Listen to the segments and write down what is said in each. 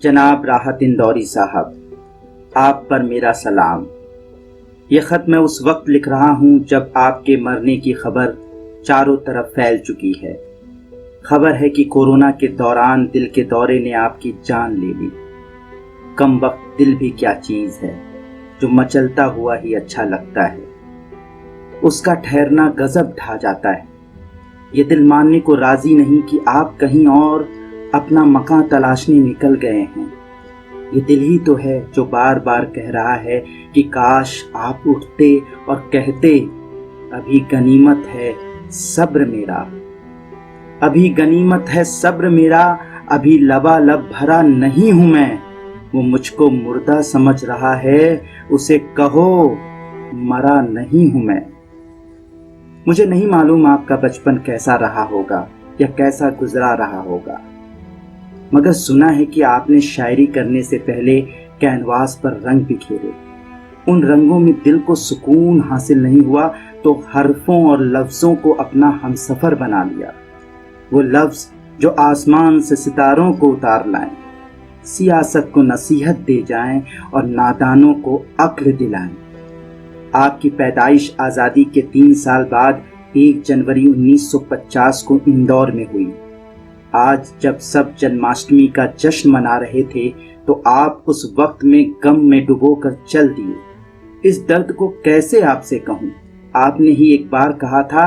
जनाब राहत इंदौरी साहब, आप पर मेरा सलाम। ये ख़त मैं उस वक्त लिख रहा हूँ जब आपके मरने की खबर चारों तरफ फैल चुकी है। खबर है कि कोरोना के दौरान दिल के दौरे ने आपकी जान ले ली। कम वक्त दिल भी क्या चीज़ है जो मचलता हुआ ही अच्छा लगता है। उसका ठहरना गजब ढा जाता है। ये दिल मानने को राजी नहीं कि आप कहीं और अपना मकान तलाशने निकल गए हैं। ये दिल ही तो है जो बार बार कह रहा है कि काश आप उठते और कहते, अभी गनीमत है सब्र मेरा, अभी गनीमत है सब्र मेरा, अभी लबालब भरा नहीं हूं मैं। वो मुझको मुर्दा समझ रहा है, उसे कहो मरा नहीं हूं मैं। मुझे नहीं मालूम आपका बचपन कैसा रहा होगा या कैसा गुजरा रहा होगा, मगर सुना है कि आपने शायरी करने से पहले कैनवास पर रंग बिखेरे। उन रंगों में दिल को सुकून हासिल नहीं हुआ तो हरफों और लफ्ज़ों को अपना हमसफ़र बना लिया। वो लफ्ज़ जो आसमान से सितारों को उतार लाएं, सियासत को नसीहत दे जाएं और नादानों को अक्ल दिलाएं। आपकी पैदाइश आज़ादी के 3 साल बाद 1 जनवरी 1950 को इंदौर में हुई। आज जब सब जन्माष्टमी का जश्न मना रहे थे तो आप उस वक्त में गम में डुबोकर चल दिए। इस दर्द को कैसे आपसे कहूँ। आपने ही एक बार कहा था,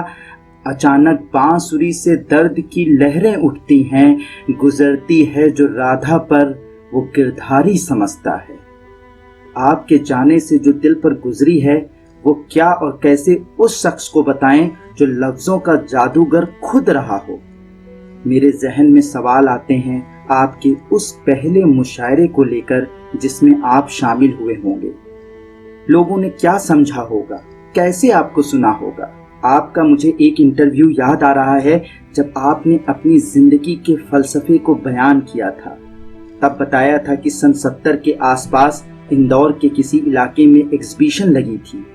अचानक बांसुरी से दर्द की लहरें उठती हैं, गुजरती है जो राधा पर वो गिरधारी समझता है। आपके जाने से जो दिल पर गुजरी है वो क्या और कैसे उस शख्स को बताएं जो लफ्जों का जादूगर खुद रहा हो। मेरे जहन में सवाल आते हैं आपके उस पहले मुशायरे को लेकर जिसमें आप शामिल हुए होंगे। लोगों ने क्या समझा होगा, कैसे आपको सुना होगा। आपका मुझे एक इंटरव्यू याद आ रहा है जब आपने अपनी जिंदगी के फलसफे को बयान किया था। तब बताया था कि सन 70 के आसपास इंदौर के किसी इलाके में एग्जीबिशन लगी थी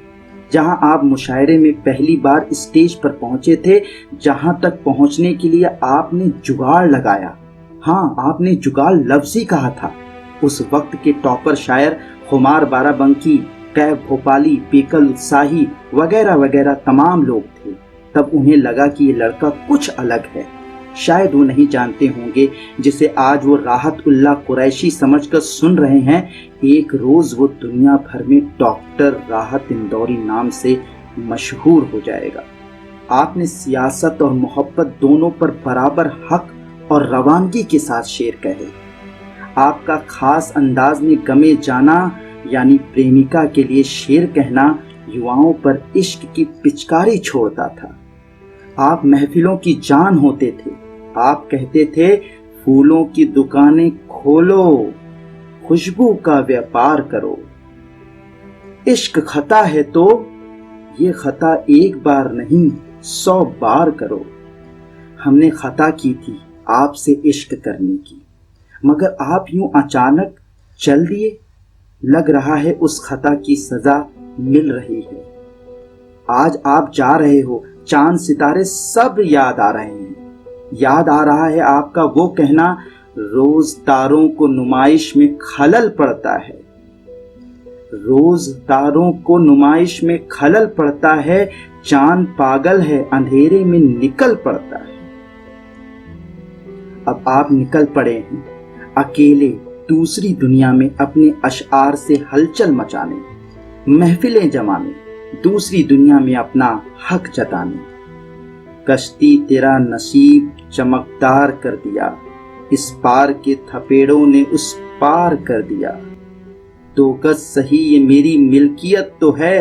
जहां आप मुशायरे में पहली बार स्टेज पर पहुंचे थे, जहां तक पहुंचने के लिए आपने जुगाड़ लगाया। हाँ, आपने जुगाड़ लफ्ज़ ही कहा था। उस वक्त के टॉपर शायर खुमार बाराबंकी, कैफ भोपाली, पेकल उत्साही वगैरह वगैरह तमाम लोग थे। तब उन्हें लगा कि ये लड़का कुछ अलग है। शायद वो नहीं जानते होंगे जिसे आज वो राहत उल्लाह कुरैशी समझकर सुन रहे हैं, एक रोज वो दुनिया भर में डॉक्टर राहत इंदौरी नाम से मशहूर हो जाएगा। आपने सियासत और मोहब्बत दोनों पर बराबर हक और रवानगी के साथ शेर कहे। आपका खास अंदाज में गमे जाना यानी प्रेमिका के लिए शेर कहना युवाओं पर इश्क की पिचकारी छोड़ता था। आप महफिलों की जान होते थे। आप कहते थे, फूलों की दुकानें खोलो, खुशबू का व्यापार करो। इश्क खता है तो ये खता एक बार नहीं 100 बार करो। हमने खता की थी आपसे इश्क करने की, मगर आप यूं अचानक चल दिए। लग रहा है उस खता की सजा मिल रही है। आज आप जा रहे हो, चांद सितारे सब याद आ रहे हैं। याद आ रहा है आपका वो कहना, रोज तारों को नुमाइश में खलल पड़ता है। रोज तारों को नुमाइश में खलल पड़ता है, चांद पागल है अंधेरे में निकल पड़ता है। अब आप निकल पड़े हैं अकेले दूसरी दुनिया में अपने अशआर से हलचल मचाने, महफिलें जमाने, दूसरी दुनिया में अपना हक जताने। कश्ती तेरा नसीब चमकदार कर दिया, इस पार के थपेड़ों ने उस पार कर दिया। 2 गज सही ये मेरी मिल्कियत तो है,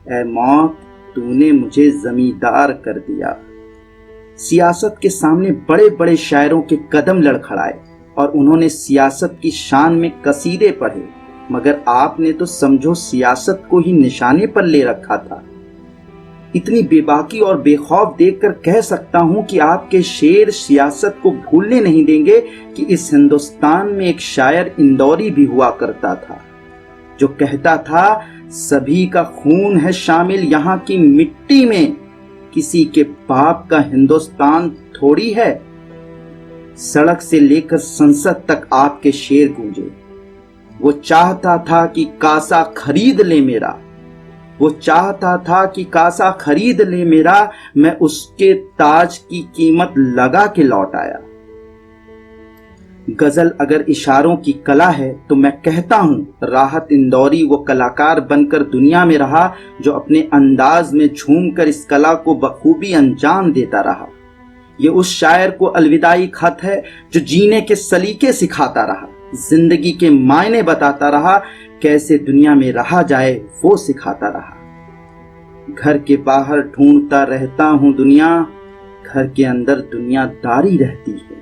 ऐ मौत तूने मुझे जमींदार कर दिया। सियासत के सामने बड़े बड़े शायरों के कदम लड़खड़ाए और उन्होंने सियासत की शान में कसीदे पढ़े, मगर आपने तो समझो सियासत को ही निशाने पर ले रखा था। इतनी बेबाकी और बेखौफ देखकर कह सकता हूं कि आपके शेर सियासत को भूलने नहीं देंगे कि इस हिंदुस्तान में एक शायर इंदौरी भी हुआ करता था जो कहता था, सभी का खून है शामिल यहाँ की मिट्टी में, किसी के बाप का हिंदुस्तान थोड़ी है। सड़क से लेकर संसद तक आपके शेर गूंजे। वो चाहता था कि कासा खरीद ले मेरा, वो चाहता था कि कासा खरीद ले मेरा, मैं उसके ताज की कीमत लगा के लौट आया। गजल अगर इशारों की कला है तो मैं कहता हूं राहत इंदौरी वो कलाकार बनकर दुनिया में रहा जो अपने अंदाज में झूमकर इस कला को बखूबी अंजाम देता रहा। ये उस शायर को अलविदाई खत है जो जीने के सलीके सिखाता रहा, जिंदगी के मायने बताता रहा, कैसे दुनिया में रहा जाए वो सिखाता रहा। घर के बाहर ढूंढता रहता हूं दुनिया, घर के अंदर दुनियादारी रहती है।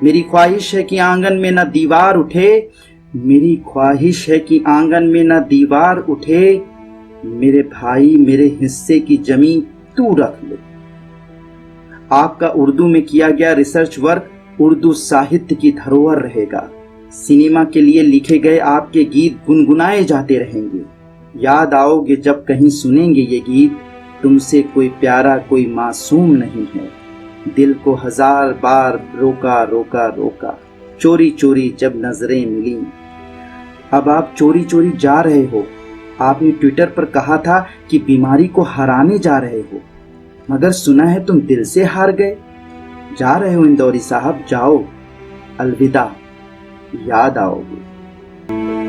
मेरी ख्वाहिश है कि आंगन में न दीवार उठे, मेरी ख्वाहिश है कि आंगन में न दीवार उठे, मेरे भाई मेरे हिस्से की जमीन तू रख ले। आपका उर्दू में किया गया रिसर्च वर्क उर्दू साहित्य की धरोहर रहेगा। सिनेमा के लिए लिखे गए आपके गीत गुनगुनाए जाते रहेंगे। याद आओगे जब कहीं सुनेंगे ये गीत, तुमसे कोई प्यारा कोई मासूम नहीं है, दिल को 1000 बार रोका रोका रोका, चोरी चोरी जब नजरें मिली। अब आप चोरी चोरी जा रहे हो। आपने ट्विटर पर कहा था कि बीमारी को हराने जा रहे हो, मगर सुना है तुम दिल से हार गए। जा रहे हो इंदौरी साहब, जाओ, अलविदा, याद आओगे।